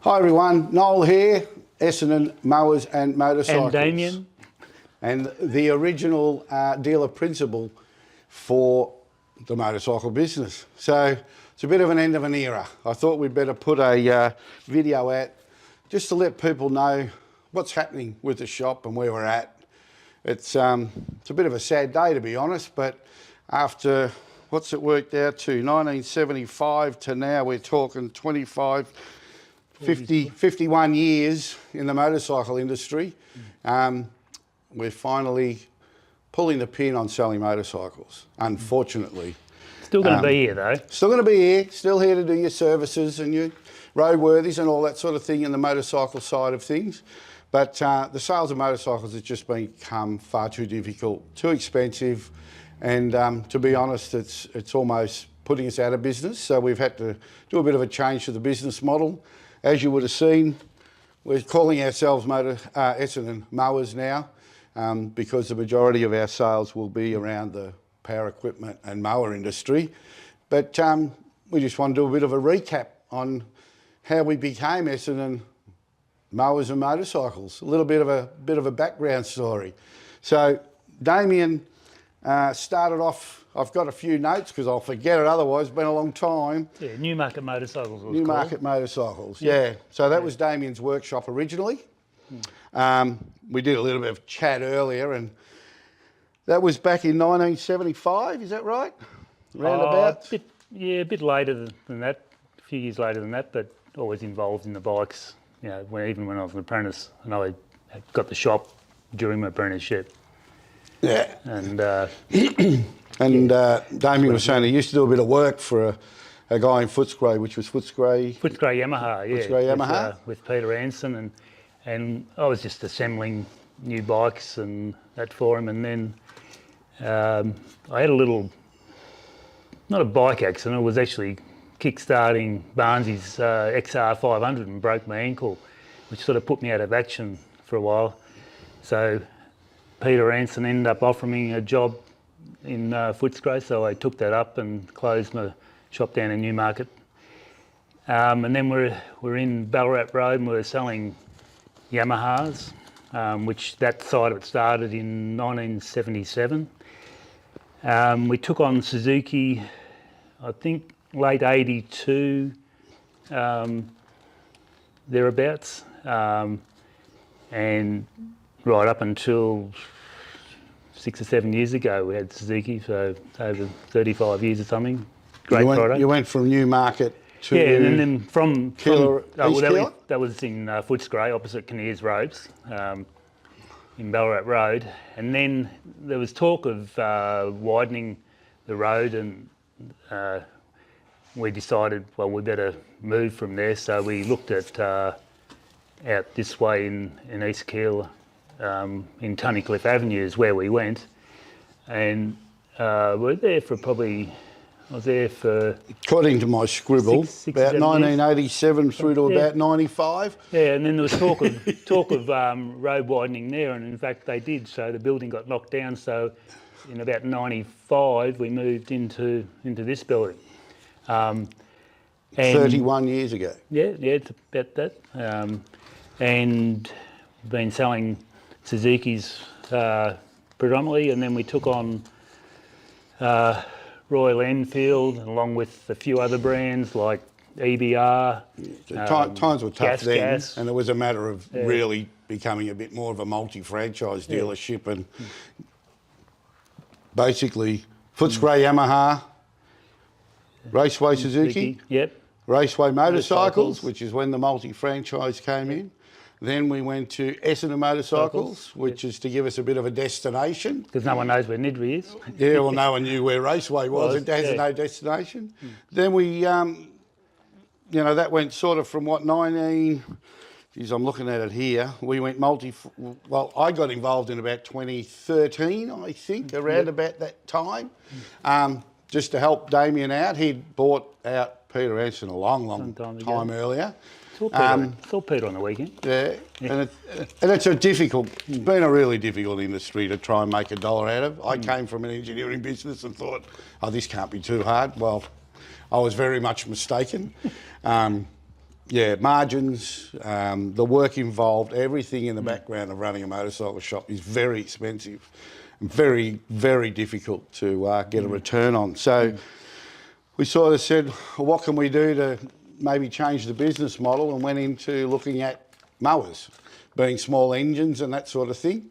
Hi everyone, Noel here, Essendon Mowers and Motorcycles. And Damien. And the original dealer principal for the motorcycle business. So it's a bit of an end of an era. I thought we'd better put a video out just to let people know what's happening with the shop and where we're at. It's a bit of a sad day, to be honest, but after, what's it worked out to, 1975 to now, we're talking 51 years in the motorcycle industry. We're finally pulling the pin on selling motorcycles, unfortunately. Still going to be here though. Still going to be here, still here to do your services and your roadworthies and all that sort of thing in the motorcycle side of things. But the sales of motorcycles has just become far too difficult, too expensive, and to be honest, it's almost putting us out of business. So we've had to do a bit of a change to the business model. As you would have seen, we're calling ourselves Essendon Mowers now because the majority of our sales will be around the power equipment and mower industry. But we just want to do a bit of a recap on how we became Essendon Mowers and Motorcycles, a little bit of a background story. So Damien started off, I've got a few notes because I'll forget it otherwise, it's been a long time. Yeah, Newmarket Motorcycles was Newmarket Motorcycles, yeah. So that was Damien's workshop originally. We did a little bit of chat earlier and that was back in 1975, is that right? Roundabout? A bit later than that, a few years later than that, but always involved in the bikes, you know, even when I was an apprentice and I got the shop during my apprenticeship. Yeah. And Damien was saying he used to do a bit of work for a guy in Footscray, which was Footscray Yamaha, yeah. Footscray Yamaha. With Peter Anson, and I was just assembling new bikes and that for him. And then I had a little, not a bike accident, it was actually kick-starting Barnsley's XR 500 and broke my ankle, which sort of put me out of action for a while. So Peter Anson ended up offering me a job in Footscray, so I took that up and closed my shop down in Newmarket. And then we're in Ballarat Road and we're selling Yamahas, which that side of it started in 1977. We took on Suzuki, I think late 82, thereabouts, and right up until 6 or 7 years ago we had Suzuki, so over 35 years or something. Great product. You went from Newmarket to... Yeah, and then from Keilor, that was in Footscray, opposite Kinnears Ropes, in Ballarat Road. And then there was talk of widening the road, and we decided, well, we better move from there. So we looked at out this way in East Keilor, in Tunnycliffe Avenue is where we went. And we're there for probably, I was there for... According to my scribble, about 1987 through to about 95. Yeah, and then there was talk of road widening there, and in fact they did. So the building got knocked down. So in about 95 we moved into this building. 31 years ago. Yeah, it's about that. And been selling Suzuki's predominantly, and then we took on Royal Enfield, along with a few other brands like EBR. Times were tough then, Gas. and it was a matter of really becoming a bit more of a multi-franchise dealership, and basically Footscray Yamaha, Raceway Suzuki, Raceway Motorcycles, which is when the multi-franchise came in. Then we went to Essendon Motorcycles, which is to give us a bit of a destination. Because no one knows where Niddrie is. Yeah, well, no one knew where Raceway was. It has no destination. Then we, that went sort of from what, I'm looking at it here. We went I got involved in about 2013, I think, around about that time, just to help Damien out. He'd bought out Peter Anson a long time earlier. Saw Peter on the weekend. Yeah. And it's been a really difficult industry to try and make a dollar out of. I came from an engineering business and thought, oh, this can't be too hard. Well, I was very much mistaken. yeah, margins, the work involved, everything in the background of running a motorcycle shop is very expensive, and very, very difficult to get a return on. So we sort of said, well, what can we do to maybe change the business model, and went into looking at mowers, being small engines and that sort of thing.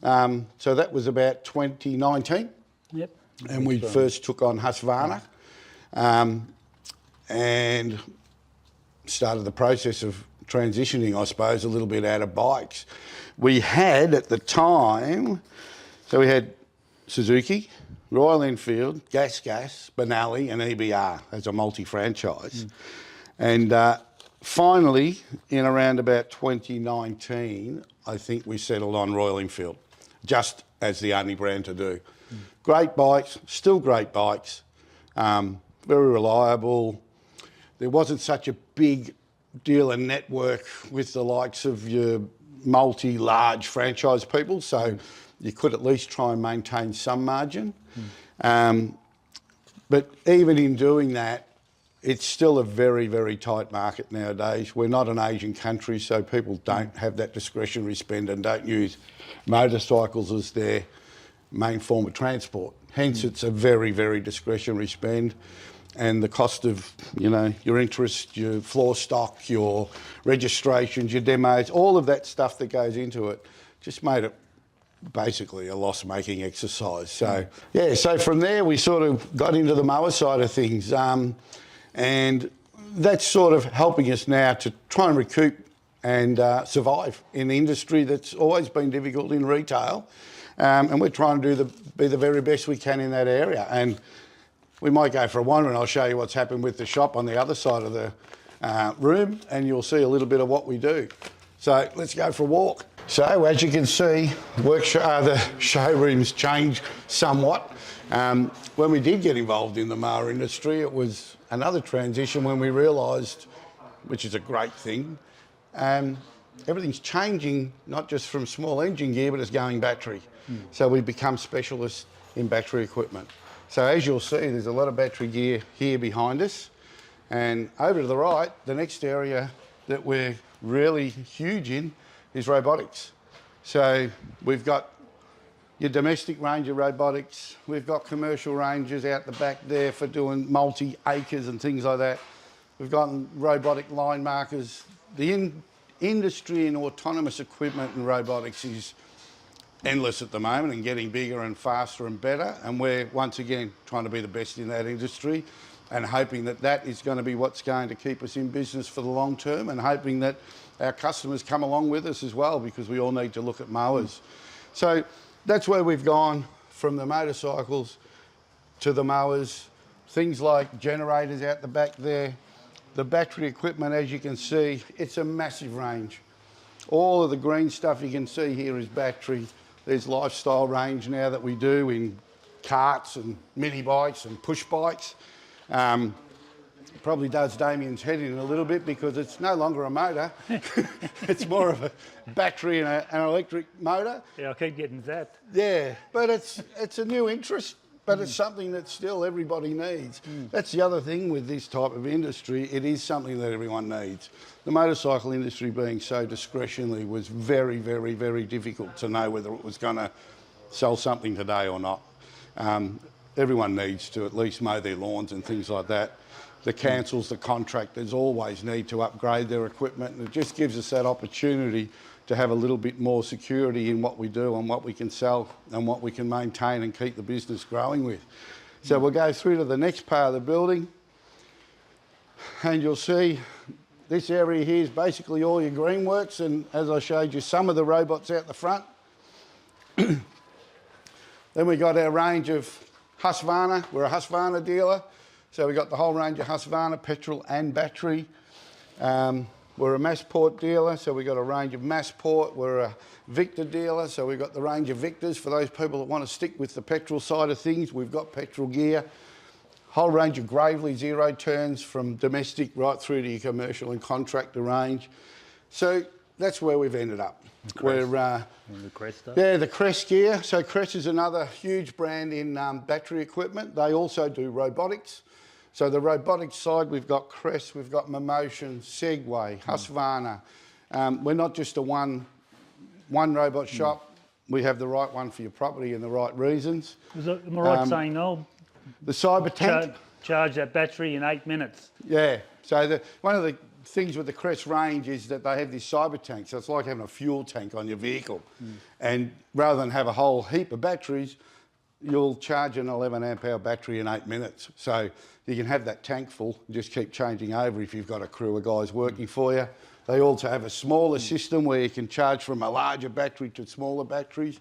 So that was about 2019. Yep. And we first took on Husqvarna and started the process of transitioning, I suppose, a little bit out of bikes. We had at the time, so we had Suzuki, Royal Enfield, Gas, Benelli and EBR as a multi-franchise. And finally, in around about 2019, I think we settled on Royal Enfield, just as the only brand to do. Great bikes, still great bikes, very reliable. There wasn't such a big dealer network with the likes of your large franchise people, so you could at least try and maintain some margin. But even in doing that, it's still a very, very tight market nowadays. We're not an Asian country, so people don't have that discretionary spend and don't use motorcycles as their main form of transport. Hence, it's a very, very discretionary spend. And the cost of, you know, your interest, your floor stock, your registrations, your demos, all of that stuff that goes into it just made it basically a loss-making exercise. So, yeah, so from there we sort of got into the mower side of things. And that's sort of helping us now to try and recoup and survive in the industry that's always been difficult in retail. And we're trying to be the very best we can in that area. And we might go for a wander and I'll show you what's happened with the shop on the other side of the room, and you'll see a little bit of what we do. So let's go for a walk. So as you can see, the showroom's changed somewhat. When we did get involved in the mower industry, it was another transition when we realised, which is a great thing, everything's changing, not just from small engine gear, but it's going battery. So we've become specialists in battery equipment. So as you'll see, there's a lot of battery gear here behind us. And over to the right, the next area that we're really huge in is robotics. So we've got your domestic range of robotics. We've got commercial ranges out the back there for doing multi-acres and things like that. We've got robotic line markers. The industry in autonomous equipment and robotics is endless at the moment and getting bigger and faster and better. And we're, once again, trying to be the best in that industry and hoping that that is going to be what's going to keep us in business for the long term, and hoping that our customers come along with us as well, because we all need to look at mowers. So that's where we've gone from the motorcycles to the mowers. Things like generators out the back there. The battery equipment, as you can see, it's a massive range. All of the green stuff you can see here is battery. There's lifestyle range now that we do in carts and mini bikes and push bikes. Probably does Damien's head in a little bit because it's no longer a motor. It's more of a battery and an electric motor. Yeah, I keep getting that. Yeah, but it's a new interest, but it's something that still everybody needs. That's the other thing with this type of industry. It is something that everyone needs. The motorcycle industry being so discretionary was very, very, very difficult to know whether it was going to sell something today or not. Everyone needs to at least mow their lawns and things like that. The councils, the contractors always need to upgrade their equipment, and it just gives us that opportunity to have a little bit more security in what we do and what we can sell and what we can maintain and keep the business growing with. So we'll go through to the next part of the building, and you'll see this area here is basically all your greenworks, and as I showed you, some of the robots out the front. Then we got our range of Husqvarna. We're a Husqvarna dealer. So we've got the whole range of Husqvarna, petrol and battery. We're a Massport dealer, so we've got a range of Massport. We're a Victor dealer, so we've got the range of Victors. For those people that want to stick with the petrol side of things, we've got petrol gear. Whole range of Gravely zero turns from domestic right through to your commercial and contractor range. So that's where we've ended up. We're, the Crest stuff? Yeah, the Crest gear. So Crest is another huge brand in battery equipment. They also do robotics. So the robotics side, we've got Crest, we've got Momotion, Segway, Husqvarna. We're not just a one robot shop. We have the right one for your property and the right reasons. Am I right saying, Noel? The cyber tank. Charge that battery in 8 minutes. Yeah. So one of the things with the Crest range is that they have this cyber tank. So it's like having a fuel tank on your vehicle. And rather than have a whole heap of batteries, you'll charge an 11 amp hour battery in 8 minutes. So you can have that tank full and just keep changing over if you've got a crew of guys working for you. They also have a smaller system where you can charge from a larger battery to smaller batteries.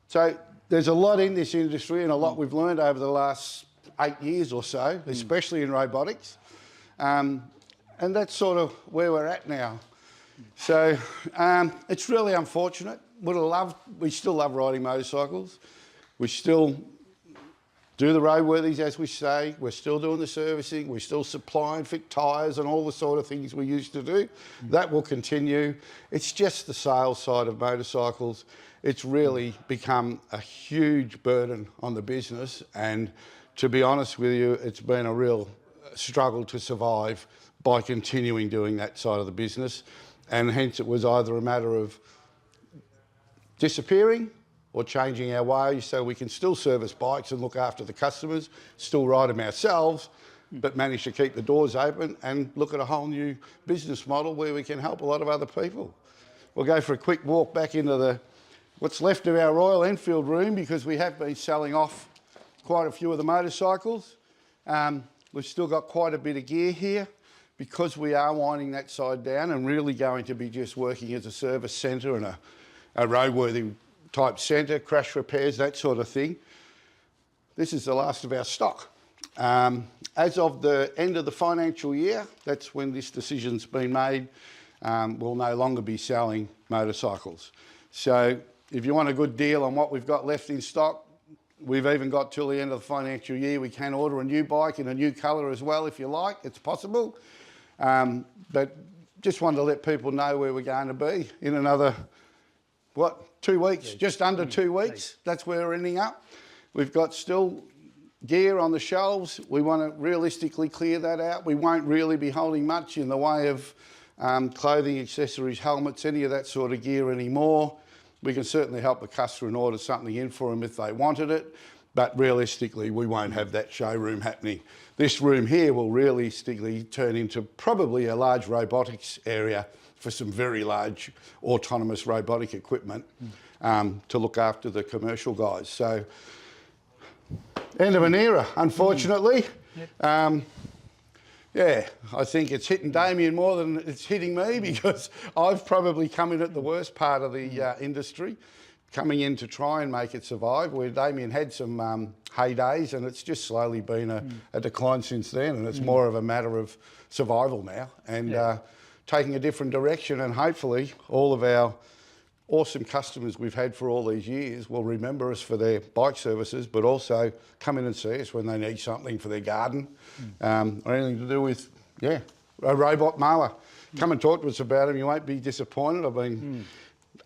So there's a lot in this industry and a lot we've learned over the last 8 years or so, especially in robotics. And that's sort of where we're at now. So it's really unfortunate. We still love riding motorcycles. We still do the roadworthies, as we say. We're still doing the servicing. We're still supplying fit tyres and all the sort of things we used to do. That will continue. It's just the sales side of motorcycles. It's really become a huge burden on the business. And to be honest with you, it's been a real struggle to survive by continuing doing that side of the business. And hence it was either a matter of disappearing or changing our ways so we can still service bikes and look after the customers, still ride them ourselves, but manage to keep the doors open and look at a whole new business model where we can help a lot of other people. We'll go for a quick walk back into what's left of our Royal Enfield room, because we have been selling off quite a few of the motorcycles. We've still got quite a bit of gear here because we are winding that side down and really going to be just working as a service centre and a roadworthy type centre, crash repairs, that sort of thing. This is the last of our stock. As of the end of the financial year, that's when this decision's been made, we'll no longer be selling motorcycles. So if you want a good deal on what we've got left in stock, we've even got till the end of the financial year. We can order a new bike in a new colour as well if you like, it's possible. But just wanted to let people know where we're going to be in another, 2 weeks, just under 2 weeks. That's where we're ending up. We've got still gear on the shelves. We want to realistically clear that out. We won't really be holding much in the way of clothing, accessories, helmets, any of that sort of gear anymore. We can certainly help the customer and order something in for them if they wanted it, but realistically, we won't have that showroom happening. This room here will realistically turn into probably a large robotics area for some very large autonomous robotic equipment to look after the commercial guys. So, end of an era, unfortunately. Yeah, I think it's hitting Damien more than it's hitting me, because I've probably come in at the worst part of the industry, coming in to try and make it survive, where Damien had some heydays, and it's just slowly been a decline since then, and it's more of a matter of survival now and taking a different direction, and hopefully all of our awesome customers we've had for all these years will remember us for their bike services, but also come in and see us when they need something for their garden or anything to do with, a robot mower. Come and talk to us about them. You won't be disappointed. I've been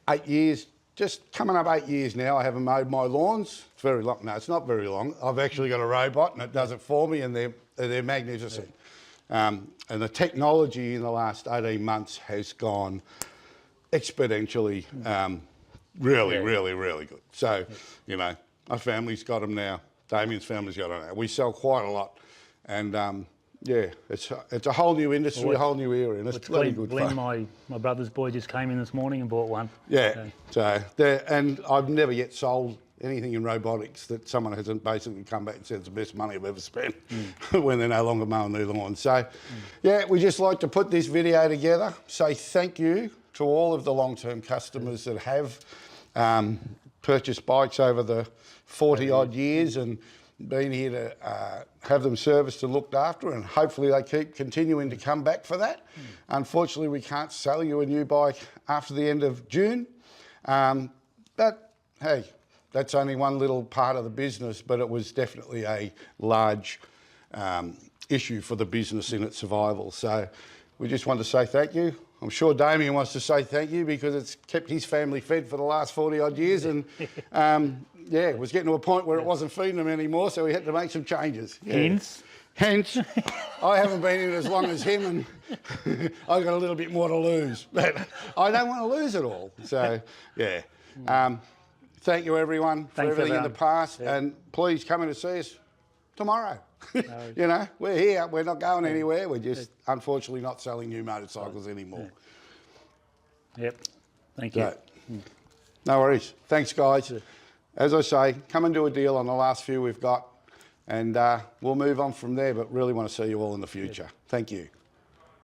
8 years, just coming up 8 years now, I haven't mowed my lawns. It's very long. No, it's not very long. I've actually got a robot and it does it for me, and they're magnificent. And the technology in the last 18 months has gone exponentially, really good. So, my family's got them now. Damien's family's got them now. We sell quite a lot, and it's a whole new industry, a whole new era, and it's bloody good fun. My brother's boy just came in this morning and bought one. Yeah, and I've never yet sold anything in robotics that someone hasn't basically come back and said it's the best money I've ever spent when they're no longer mowing their lawn. So, we just like to put this video together, say thank you to all of the long-term customers that have purchased bikes over the 40-odd years and been here to have them serviced and looked after, and hopefully they keep continuing to come back for that. Unfortunately, we can't sell you a new bike after the end of June, but hey, that's only one little part of the business, but it was definitely a large issue for the business in its survival. So we just want to say thank you. I'm sure Damien wants to say thank you because it's kept his family fed for the last 40-odd years, and it was getting to a point where it wasn't feeding them anymore, so we had to make some changes. Hence Hence, I haven't been in it as long as him, and I've got a little bit more to lose. But I don't want to lose it all. So, yeah. Thank you, everyone, for everything in the past. Yeah. And please come in and see us tomorrow. No. You know, we're here. We're not going anywhere. We're just, unfortunately, not selling new motorcycles anymore. Yeah. Yep. Thank you. So, no worries. Thanks, guys. As I say, come and do a deal on the last few we've got, and we'll move on from there, but really want to see you all in the future. Thank you.